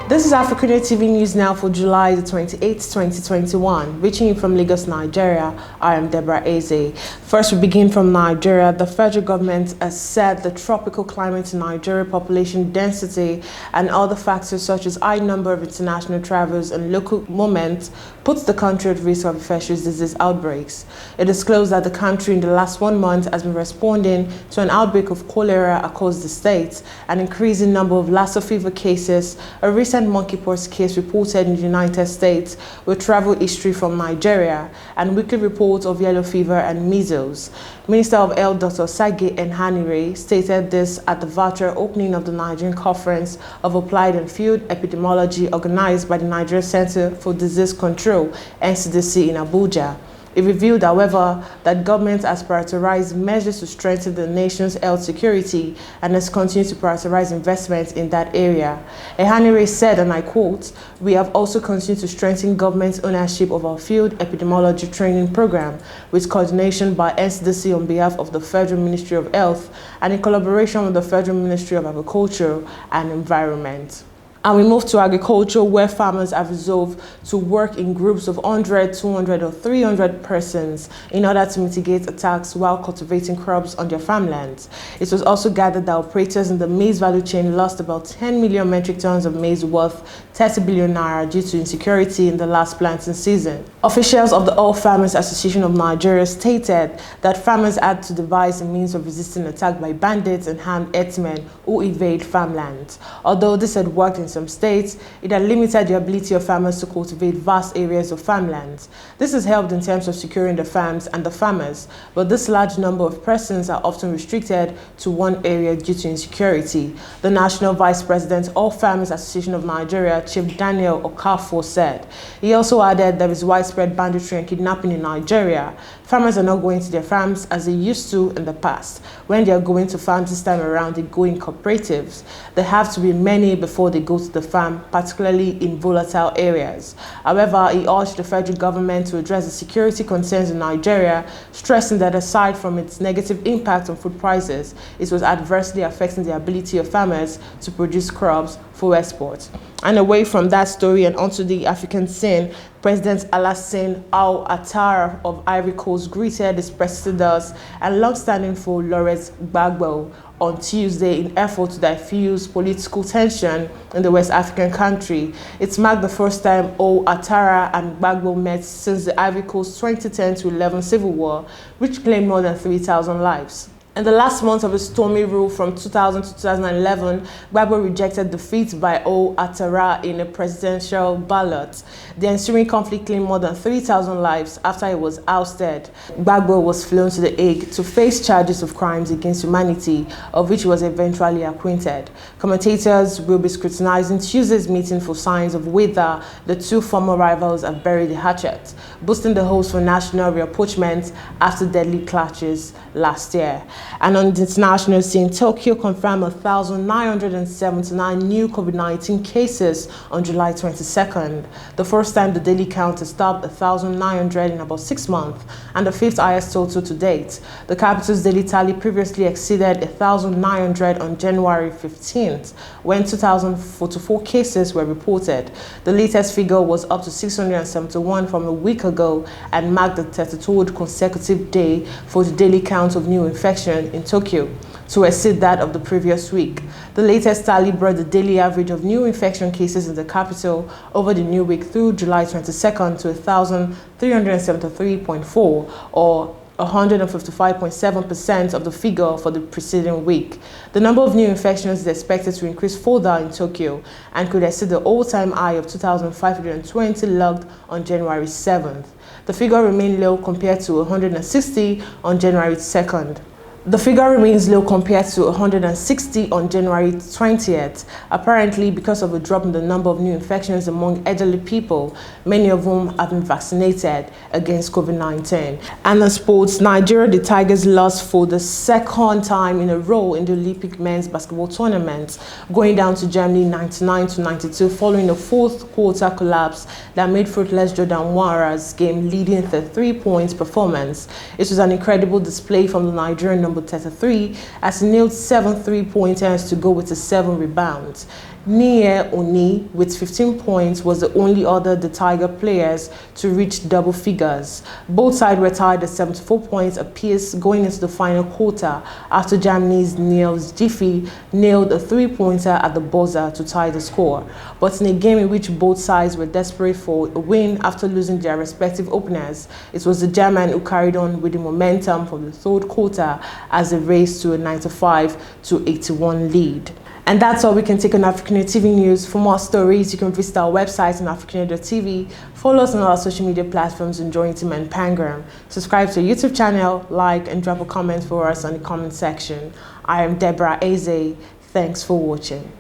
This is AFRICUNIA TV News now for July the 28th, 2021. Reaching you from Lagos, Nigeria, I am Deborah Eze. First, we begin from Nigeria. The federal government has said the tropical climate in Nigeria, population density, and other factors such as high number of international travelers and local movement puts the country at risk of infectious disease outbreaks. It disclosed that the country in the last 1 month has been responding to an outbreak of cholera across the state, an increasing number of Lassa fever cases, a recent monkeypox case reported in the United States with travel history from Nigeria, and weekly reports of yellow fever and measles. Minister of Health Dr. Sage Enhanire stated this at the virtual opening of the Nigerian Conference of Applied and Field Epidemiology organized by the Nigeria Center for Disease Control, NCDC, in Abuja. It revealed, however, that government has prioritized measures to strengthen the nation's health security and has continued to prioritize investments in that area. Enhanire said, and I quote, "We have also continued to strengthen government's ownership of our field epidemiology training program with coordination by NCDC on behalf of the Federal Ministry of Health and in collaboration with the Federal Ministry of Agriculture and Environment." And we move to agriculture, where farmers have resolved to work in groups of 100, 200, or 300 persons in order to mitigate attacks while cultivating crops on their farmlands. It was also gathered that operators in the maize value chain lost about 10 million metric tons of maize worth 30 billion naira due to insecurity in the last planting season. Officials of the All Farmers Association of Nigeria stated that farmers had to devise a means of resisting attack by bandits and armed herdsmen who invade farmlands. Although this had worked in some states, it had limited the ability of farmers to cultivate vast areas of farmlands. This has helped in terms of securing the farms and the farmers, but this large number of persons are often restricted to one area due to insecurity. The National Vice President of All Farmers Association of Nigeria, Chief Daniel Okafor, said. He also added there is widespread banditry and kidnapping in Nigeria. Farmers are not going to their farms as they used to in the past. When they are going to farms this time around, they go in cooperatives. There have to be many before they go to the farm, particularly in volatile areas. However, he urged the federal government to address the security concerns in Nigeria, stressing that aside from its negative impact on food prices, it was adversely affecting the ability of farmers to produce crops for export. And away from that story and onto the African scene, President Alassane Ouattara of Ivory Coast greeted his predecessors and long-standing foe Laurent Gabagbo on Tuesday in effort to diffuse political tension in the West African country. It marked the first time Ouattara and Gabagbo met since the Ivory Coast 2010-11 civil war, which claimed more than 3,000 lives. In the last month of his stormy rule from 2000 to 2011, Gabagbo rejected defeat by Ouattara in a presidential ballot. The ensuing conflict claimed more than 3,000 lives after he was ousted. Gabagbo was flown to The Hague to face charges of crimes against humanity, of which he was eventually acquitted. Commentators will be scrutinizing Tuesday's meeting for signs of whether the two former rivals have buried the hatchet, boosting the hopes for national rapprochement after deadly clashes last year. And on the international scene, Tokyo confirmed 1,979 new COVID-19 cases on July 22nd, the first time the daily count has topped 1,900 in about 6 months, and the fifth highest total to date. The capital's daily tally previously exceeded 1,900 on January 15th, when 2,044 cases were reported. The latest figure was up to 671 from a week ago and marked the 33rd consecutive day for the daily count of new infections in Tokyo to exceed that of the previous week. The latest tally brought the daily average of new infection cases in the capital over the new week through July 22nd to 1,373.4, or 155.7% of the figure for the preceding week. The number of new infections is expected to increase further in Tokyo and could exceed the all-time high of 2,520 logged on January 7th. The figure remained low compared to 160 on January 2nd. The figure remains low compared to 160 on January 20th, apparently because of a drop in the number of new infections among elderly people, many of whom have been vaccinated against COVID-19. And in sports, Nigeria, the Tigers lost for the second time in a row in the Olympic men's basketball tournament, going down to Germany 99-92 following a fourth quarter collapse that made fruitless Jordan Ouattara's game leading 33-point performance. It was an incredible display from the Nigerian number 33 as he nailed 7 3-pointers to go with 7 rebounds. Nia Oni, with 15 points, was the only other the Tiger players to reach double figures. Both sides were tied at 74 points apiece going into the final quarter after Germany's Niels Jiffy nailed a three-pointer at the buzzer to tie the score. But in a game in which both sides were desperate for a win after losing their respective openers, it was the German who carried on with the momentum from the third quarter as they raced to a 95-81 lead. And that's all we can take on AFRICUNIA TV News. For more stories, you can visit our website on africunia.tv, follow us on our social media platforms and join Team and Pangram. Subscribe to our YouTube channel, like, and drop a comment for us on the comment section. I am Deborah Eze. Thanks for watching.